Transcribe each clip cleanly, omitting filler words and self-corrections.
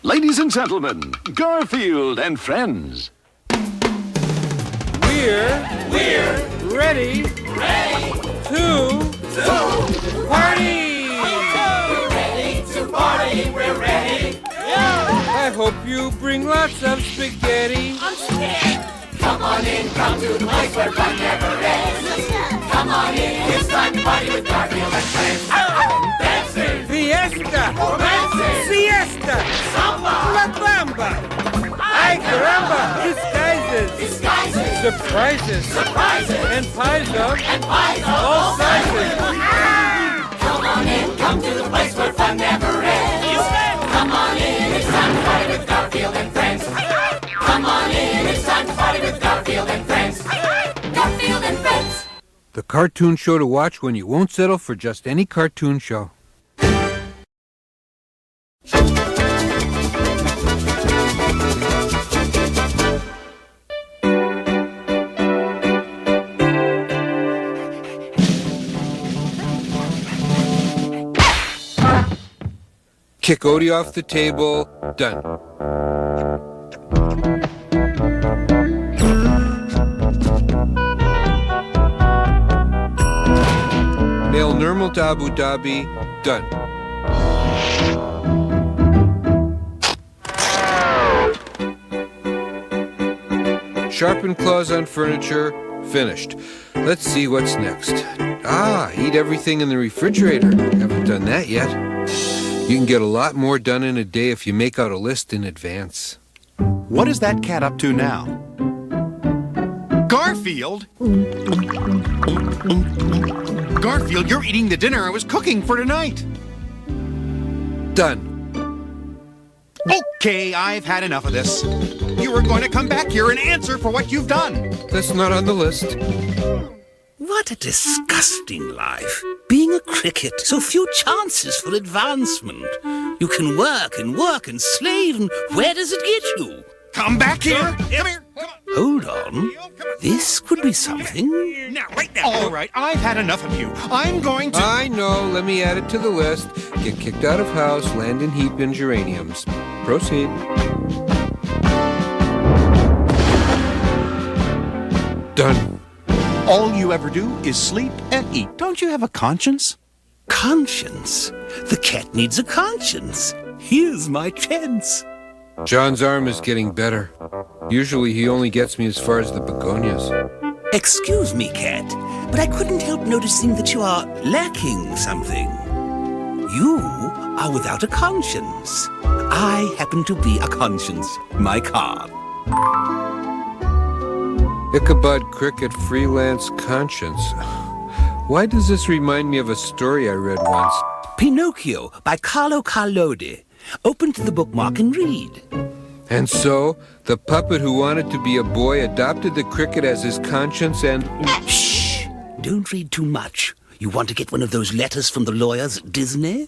Ladies and gentlemen, Garfield and friends. We're ready to party! We're ready to party, we're ready. I hope you bring lots of spaghetti. I'm scared. Come on in, come to the place where fun never ends. Come on in, it's time to party with Garfield and friends. Dancing, Fiesta! romancing, Siesta! samba, La Bamba! Ay caramba! Disguises! Surprises! And pies of all sizes! Come on in, come to the place where fun never ends. Come on in, it's time to party with Garfield and friends. Come on in, it's time to party with Garfield and friends. Garfield and friends. The cartoon show to watch when you won't settle for just any cartoon show. Kick Odie off the table. Done. Mail Nirmal to Abu Dhabi. Done. Sharpen claws on furniture. Finished. Let's see what's next. Heat everything in the refrigerator. Haven't done that yet. You can get a lot more done in a day if you make out a list in advance. What is that cat up to now? Garfield? Garfield, you're eating the dinner I was cooking for tonight. Done. Okay, I've had enough of this. You were going to come back here and answer for what you've done. That's not on the list. What a disgusting life. Being a cricket, so few chances for advancement. You can work and slave, and where does it get you? Come back here. Come here. Come on. Hold on. This could be something. Now, right now. All right, I've had enough of you. I'm going to... I know. Let me add it to the list. Get kicked out of house, land in heap in geraniums. Proceed. Done. All you ever do is sleep and eat. Don't you have a conscience? Conscience? The cat needs a conscience. Here's my chance. John's arm is getting better. Usually he only gets me as far as the begonias. Excuse me, cat, but I couldn't help noticing that you are lacking something. You are without a conscience. I happen to be a conscience. My card. Ichabod Cricket, freelance conscience. Why does this remind me of a story I read once? Pinocchio by Carlo Collodi. Open to the bookmark and read. And so, the puppet who wanted to be a boy adopted the cricket as his conscience and... Shh! Don't read too much. You want to get one of those letters from the lawyers at Disney?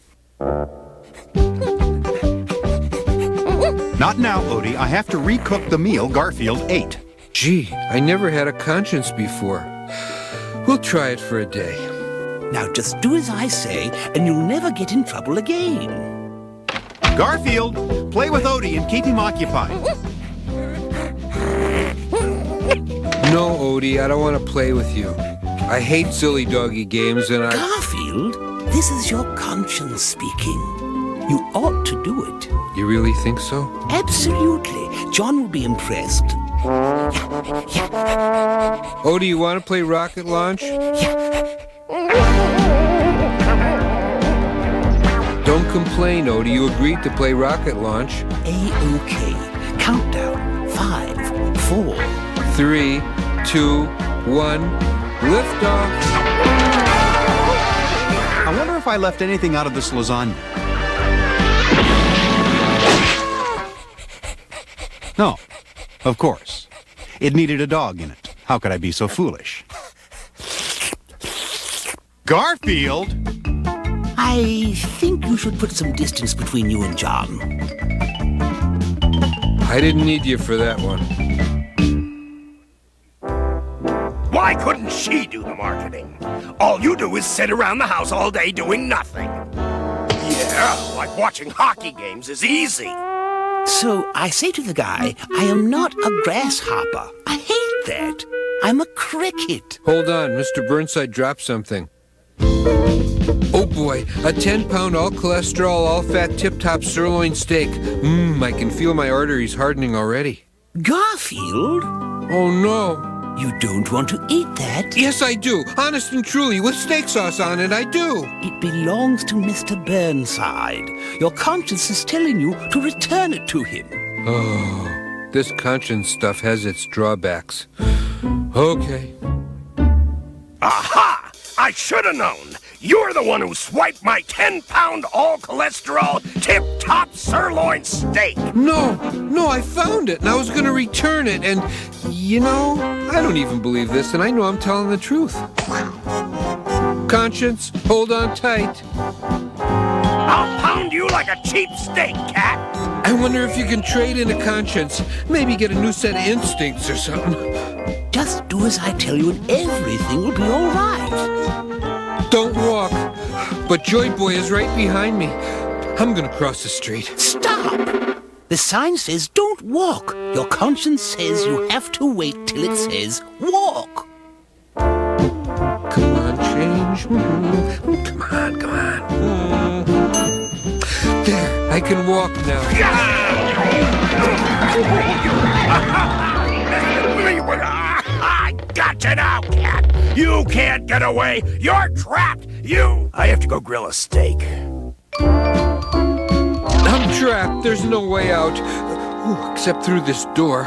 Not now, Odie. I have to recook the meal Garfield ate. Gee, I never had a conscience before. We'll try it for a day. Now just do as I say, and you'll never get in trouble again. Garfield, play with Odie and keep him occupied. No, Odie, I don't want to play with you. I hate silly doggy games and Garfield, this is your conscience speaking. You ought to do it. You really think so? Absolutely. John will be impressed. Odie, you want to play rocket launch? Don't complain, Odie. You agreed to play rocket launch. A-OK. Countdown. 5, 4, 3, 2, 1. Liftoff. I wonder if I left anything out of this lasagna. No, of course. It needed a dog in it. How could I be so foolish? Garfield! I think you should put some distance between you and John. I didn't need you for that one. Why couldn't she do the marketing? All you do is sit around the house all day doing nothing. Yeah, like watching hockey games is easy. So I say to the guy, I am not a grasshopper. I hate that. I'm a cricket. Hold on, Mr. Burnside dropped something. Oh boy, a 10-pound all-cholesterol, all-fat, tip-top sirloin steak. I can feel my arteries hardening already. Garfield? Oh no. You don't want to eat that? Yes, I do. Honest and truly, with steak sauce on it, I do. It belongs to Mr. Burnside. Your conscience is telling you to return it to him. Oh, this conscience stuff has its drawbacks. Okay. Aha! I should have known. You're the one who swiped my 10-pound all-cholesterol, tip-top sirloin steak. No, I found it, and I was going to return it, and, I don't even believe this, and I know I'm telling the truth. Conscience, hold on tight. I'll pound you like a cheap steak, cat. I wonder if you can trade in a conscience, maybe get a new set of instincts or something. Just do as I tell you, and everything will be all right. Don't walk, but Joy Boy is right behind me. I'm going to cross the street. Stop! The sign says don't walk. Your conscience says you have to wait till it says walk. Come on, change. Come on. There, I can walk now. I gotcha now, cat. You can't get away. You're trapped. I have to go grill a steak. I'm trapped. There's no way out. Except through this door.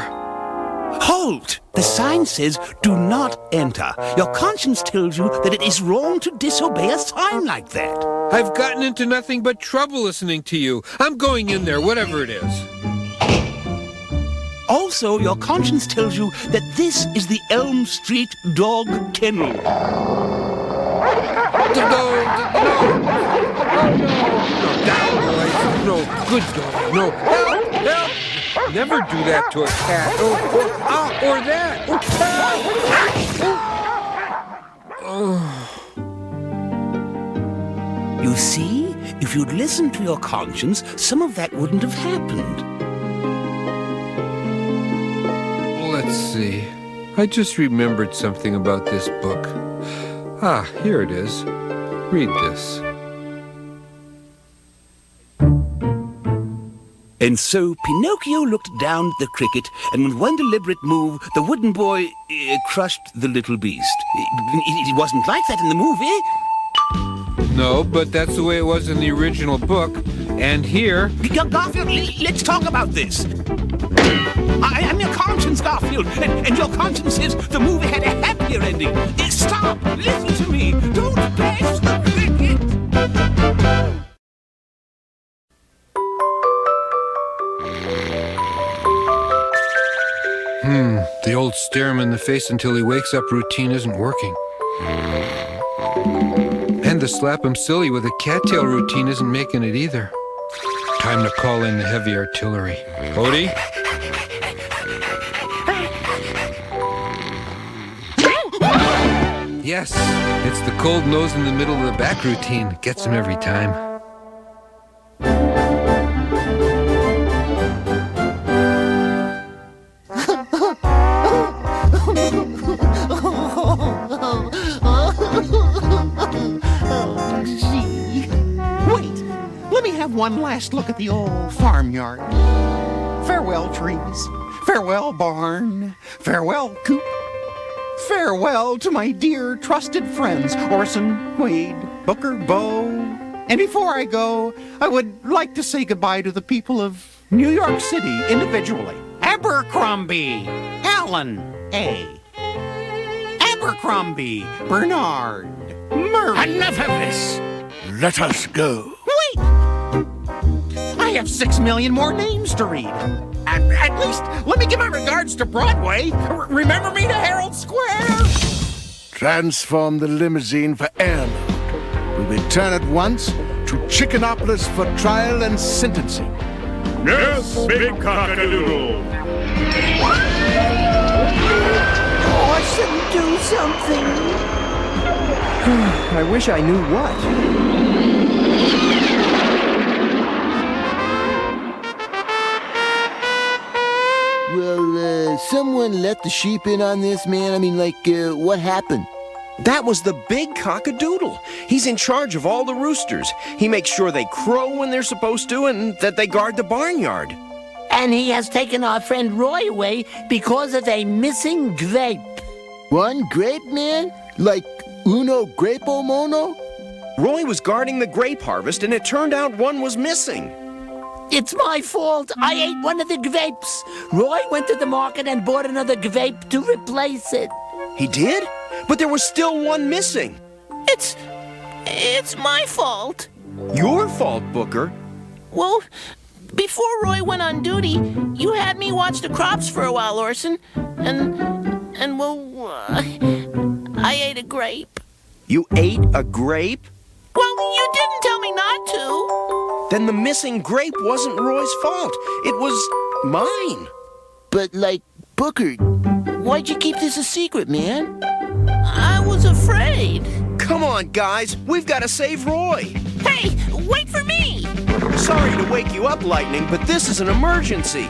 Halt! The sign says do not enter. Your conscience tells you that it is wrong to disobey a sign like that. I've gotten into nothing but trouble listening to you. I'm going in there, whatever it is. Also, your conscience tells you that this is the Elm Street Dog Kennel. No, good dog. No, help! Never do that to a cat. Or that. You see, if you'd listened to your conscience, some of that wouldn't have happened. Let's see. I just remembered something about this book. Here it is. Read this. And so Pinocchio looked down at the cricket, and with one deliberate move, the wooden boy crushed the little beast. It wasn't like that in the movie. No, but that's the way it was in the original book. And here... Garfield, let's talk about this. I'm your conscience, Garfield, and your conscience says the movie had a happier ending. Stop! Listen to me! Don't bash the cricket! The old stare him in the face until he wakes up routine isn't working. And the slap him silly with a cattail routine isn't making it either. Time to call in the heavy artillery. Odie? Yes, it's the cold nose in the middle of the back routine. Gets him every time. One last look at the old farmyard. Farewell, trees. Farewell, barn. Farewell, coop. Farewell to my dear trusted friends, Orson, Wade, Booker, Bo. And before I go, I would like to say goodbye to the people of New York City individually. Abercrombie, Allen, A. Abercrombie, Bernard, Murray. Enough of this. Let us go. Wait! I have 6 million more names to read. At least, let me give my regards to Broadway. Remember me to Herald Square? Transform the limousine for airload. We return at once to Chickenopolis for trial and sentencing. Yes, big cockadoodle. Orson, do something. I wish I knew what. anyone let the sheep in on this, man? I mean, what happened? That was the big cockadoodle. He's in charge of all the roosters. He makes sure they crow when they're supposed to and that they guard the barnyard. And he has taken our friend Roy away because of a missing grape. One grape, man? Like uno grapo mono? Roy was guarding the grape harvest and it turned out one was missing. It's my fault. I ate one of the grapes. Roy went to the market and bought another grape to replace it. He did? But there was still one missing. It's my fault. Your fault, Booker. Well, before Roy went on duty, you had me watch the crops for a while, Orson. And I ate a grape. You ate a grape? Well, you didn't tell me not to. Then the missing grape wasn't Roy's fault. It was mine. But, Booker, why'd you keep this a secret, man? I was afraid. Come on, guys. We've got to save Roy. Hey, wait for me. Sorry to wake you up, Lightning, but this is an emergency.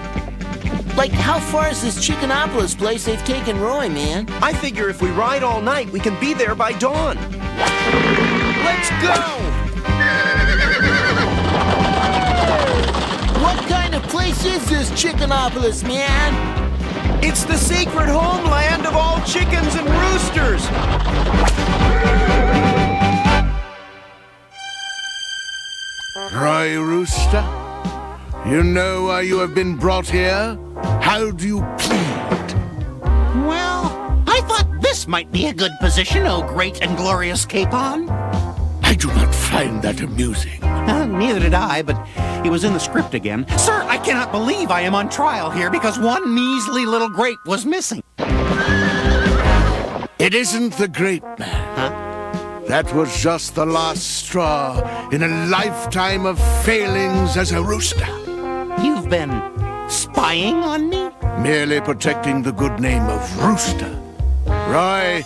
How far is this Chickenopolis place they've taken Roy, man? I figure if we ride all night, we can be there by dawn. Let's go! What kind of place is this Chickenopolis, man? It's the secret homeland of all chickens and roosters. Roy Rooster, you know why you have been brought here? How do you plead? Well, I thought this might be a good position, oh great and glorious Capon. I do not find that amusing. Neither did I, but it was in the script again. Sir, I cannot believe I am on trial here because one measly little grape was missing. It isn't the grape, man. Huh? That was just the last straw in a lifetime of failings as a rooster. You've been spying on me? Merely protecting the good name of Rooster. Roy,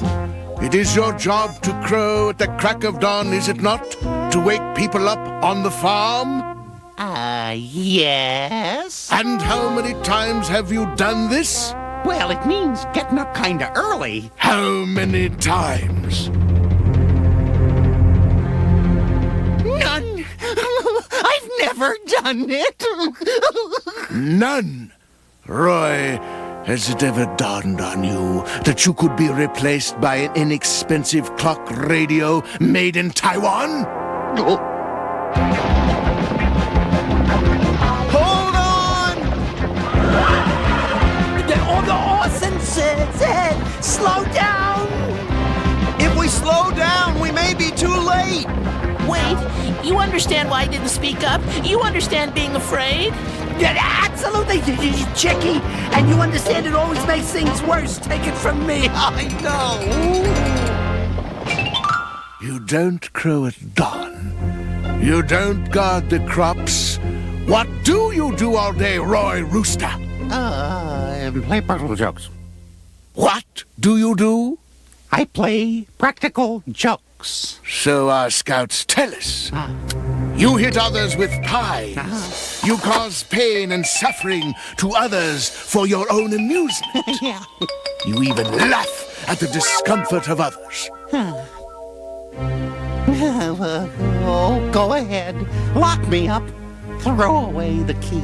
it is your job to crow at the crack of dawn, is it not? To wake people up on the farm? Yes. And how many times have you done this? Well, it means getting up kinda early. How many times? None. I've never done it. None. Roy, has it ever dawned on you that you could be replaced by an inexpensive clock radio made in Taiwan? Hold on! The Orson said, slow down. If we slow down, we may be too late. Wait, you understand why I didn't speak up? You understand being afraid? Yeah, absolutely, Chicky. And you understand it always makes things worse. Take it from me. I know. You don't crow at dawn. You don't guard the crops. What do you do all day, Roy Rooster? Play practical jokes. What do you do? I play practical jokes. So our scouts tell us. You hit others with pies. You cause pain and suffering to others for your own amusement. Yeah. You even laugh at the discomfort of others. Oh, go ahead. Lock me up. Throw away the key.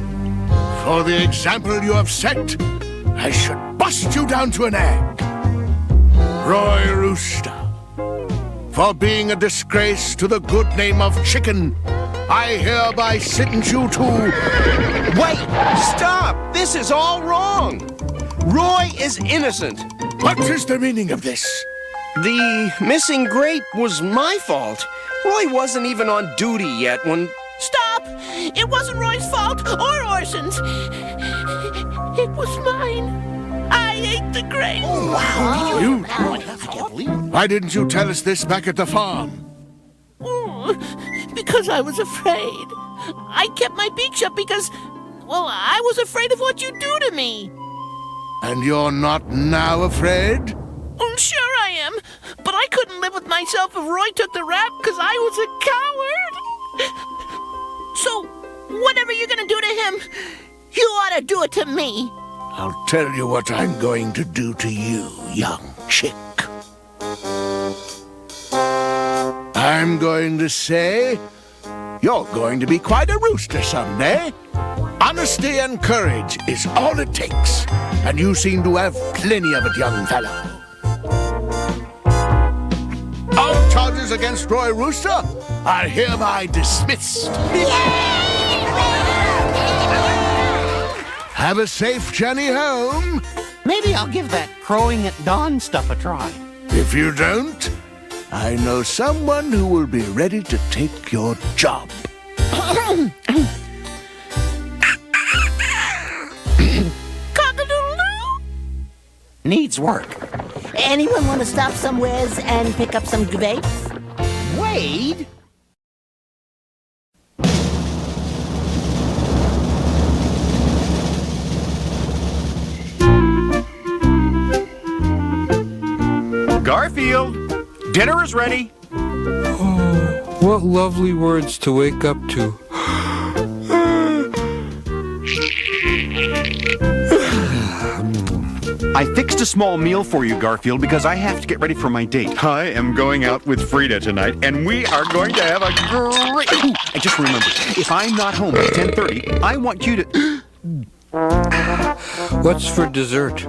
For the example you have set, I should bust you down to an egg. Roy Rooster, for being a disgrace to the good name of chicken, I hereby sentence you to... Wait! Stop! This is all wrong! Roy is innocent. What is the meaning of this? The missing grape was my fault. Roy wasn't even on duty yet when... Stop! It wasn't Roy's fault or Orson's. It was mine. I ate the grape. Oh, wow. You... I can't believe it. Why didn't you tell us this back at the farm? Because I was afraid. I kept my beak shut because, well, I was afraid of what you'd do to me. And you're not now afraid? Sure I am, but I couldn't live with myself if Roy took the rap because I was a coward. So, whatever you're gonna do to him, you ought to do it to me. I'll tell you what I'm going to do to you, young chick. I'm going to say, you're going to be quite a rooster someday. Honesty and courage is all it takes, and you seem to have plenty of it, young fellow. All charges against Roy Rooster are hereby dismissed. Have a safe journey home. Maybe I'll give that crowing at dawn stuff a try. If you don't, I know someone who will be ready to take your job. Cock-a-doodle-doo! Needs work. Anyone want to stop somewheres and pick up some grapes? Wade? Garfield, dinner is ready. Oh, what lovely words to wake up to. I fixed a small meal for you, Garfield, because I have to get ready for my date. I am going out with Frida tonight, and we are going to have a great... I just remembered, if I'm not home by 10:30, I want you to... What's for dessert?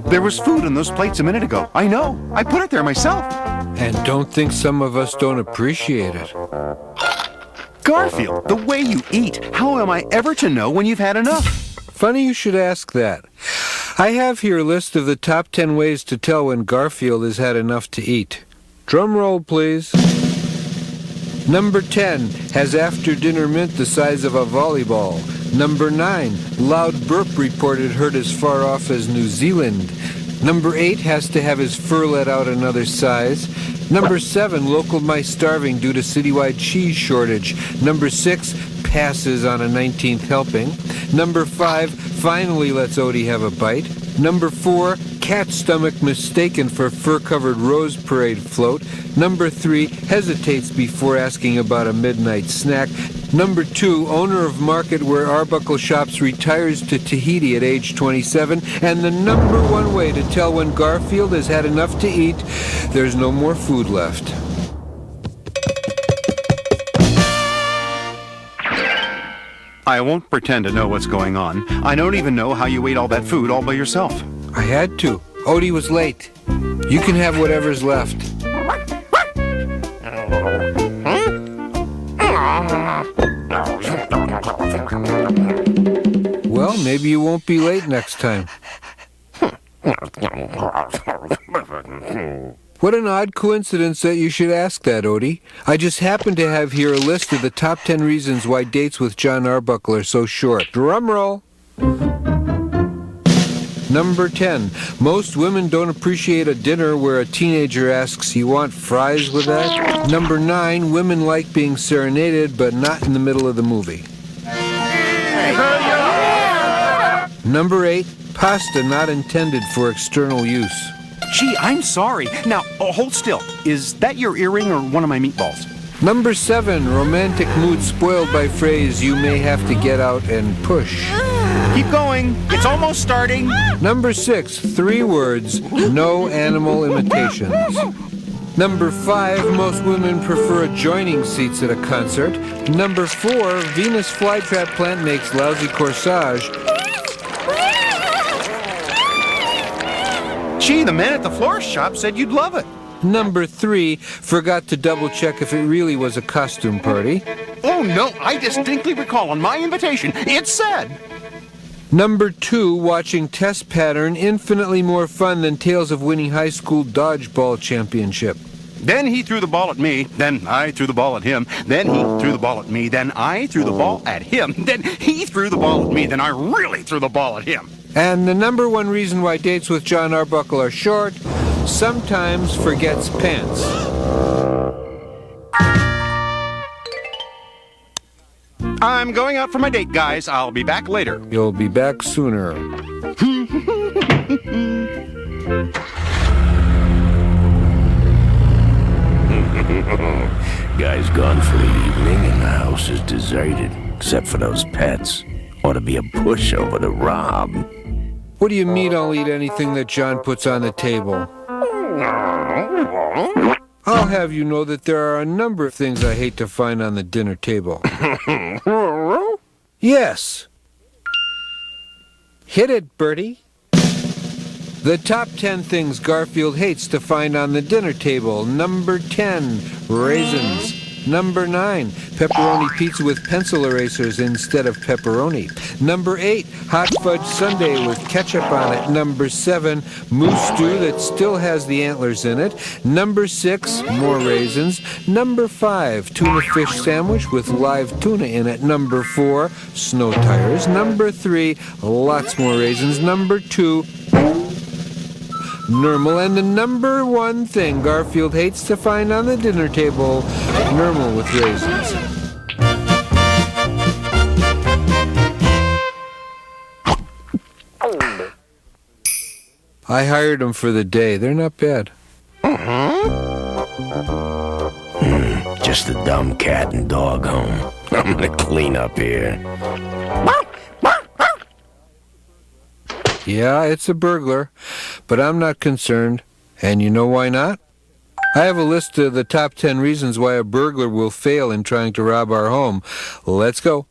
There was food in those plates a minute ago. I know. I put it there myself. And don't think some of us don't appreciate it. Garfield, the way you eat, how am I ever to know when you've had enough? Funny you should ask that. I have here a list of the top 10 ways to tell when Garfield has had enough to eat. Drum roll, please. Number 10, has after-dinner mint the size of a volleyball. Number 9, loud burp reported heard as far off as New Zealand. Number 8, has to have his fur let out another size. Number 7, local mice starving due to citywide cheese shortage. Number 6, passes on a 19th helping. Number 5, finally lets Odie have a bite. Number 4, cat stomach mistaken for fur-covered rose parade float. Number 3, hesitates before asking about a midnight snack. Number 2, owner of market where Arbuckle Shops retires to Tahiti at age 27. And the number 1 way to tell when Garfield has had enough to eat, there's no more food left. I won't pretend to know what's going on. I don't even know how you ate all that food all by yourself. I had to. Odie was late. You can have whatever's left. Well, maybe you won't be late next time. What an odd coincidence that you should ask that, Odie. I just happen to have here a list of the top 10 reasons why dates with John Arbuckle are so short. Drum roll. Number 10. Most women don't appreciate a dinner where a teenager asks, "You want fries with that?" Number 9. Women like being serenaded, but not in the middle of the movie. Number 8. Pasta not intended for external use. Gee, I'm sorry. Now, hold still. Is that your earring or one of my meatballs? Number 7. Romantic mood spoiled by phrase, "You may have to get out and push." Keep going. It's almost starting. Number 6. 3 words, no animal imitations. Number 5. Most women prefer adjoining seats at a concert. Number 4. Venus flytrap plant makes lousy corsage. Gee, the man at the florist shop said you'd love it. Number 3. Forgot to double check if it really was a costume party. Oh, no, I distinctly recall on my invitation, it said. Number 2. Watching test pattern infinitely more fun than tales of winning high school dodgeball championship. Then he threw the ball at me, then I threw the ball at him, then he threw the ball at me, then I threw the ball at him, then he threw the ball at me, then I really threw the ball at him. And the number 1 reason why dates with John Arbuckle are short, sometimes forgets pants. I'm going out for my date, guys. I'll be back later. You'll be back sooner. Guy's gone for the evening and the house is deserted, except for those pets. Ought to be a pushover to rob. What do you mean I'll eat anything that John puts on the table? I'll have you know that there are a number of things I hate to find on the dinner table. Yes. Hit it, Bertie. The top 10 things Garfield hates to find on the dinner table. Number 10, raisins. Number 9, pepperoni pizza with pencil erasers instead of pepperoni. Number 8, hot fudge sundae with ketchup on it. Number 7, moose stew that still has the antlers in it. Number 6, more raisins. Number 5, tuna fish sandwich with live tuna in it. Number 4, snow tires. Number 3, lots more raisins. Number 2, Nermal, and the number 1 thing Garfield hates to find on the dinner table, Nermal with raisins. I hired them for the day. They're not bad. Just a dumb cat and dog home. I'm gonna clean up here. Yeah, it's a burglar, but I'm not concerned. And you know why not? I have a list of the top 10 reasons why a burglar will fail in trying to rob our home. Let's go.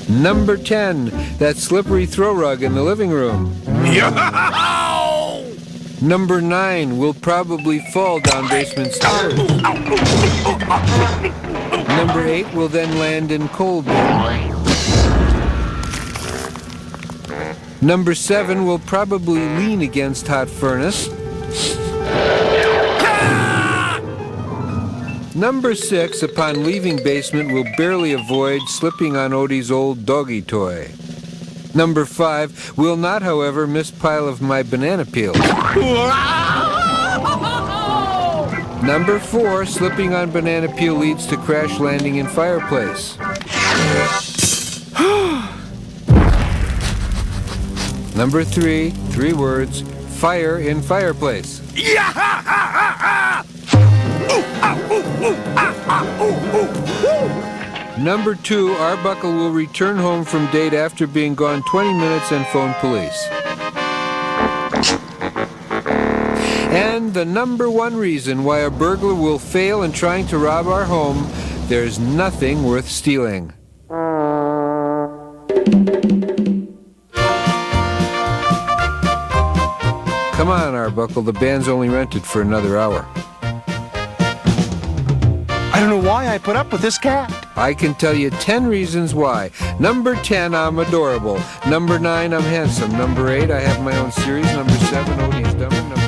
Number 10, that slippery throw rug in the living room. Number 9, will probably fall down basement stairs. Number 8, will then land in coal bin. Number 7, will probably lean against hot furnace. Number 6, upon leaving basement, will barely avoid slipping on Odie's old doggy toy. Number 5, will not, however, miss pile of my banana peels. Number 4, slipping on banana peel leads to crash landing in fireplace. Number 3, 3 words, fire in fireplace. Number 2, Arbuckle will return home from date after being gone 20 minutes and phone police. And the number 1 reason why a burglar will fail in trying to rob our home, there's nothing worth stealing. Come on, Arbuckle, the band's only rented for another hour. I don't know why I put up with this cat. I can tell you 10 reasons why. Number 10, I'm adorable. Number 9, I'm handsome. Number 8, I have my own series. Number 7, Odie is dumber. Number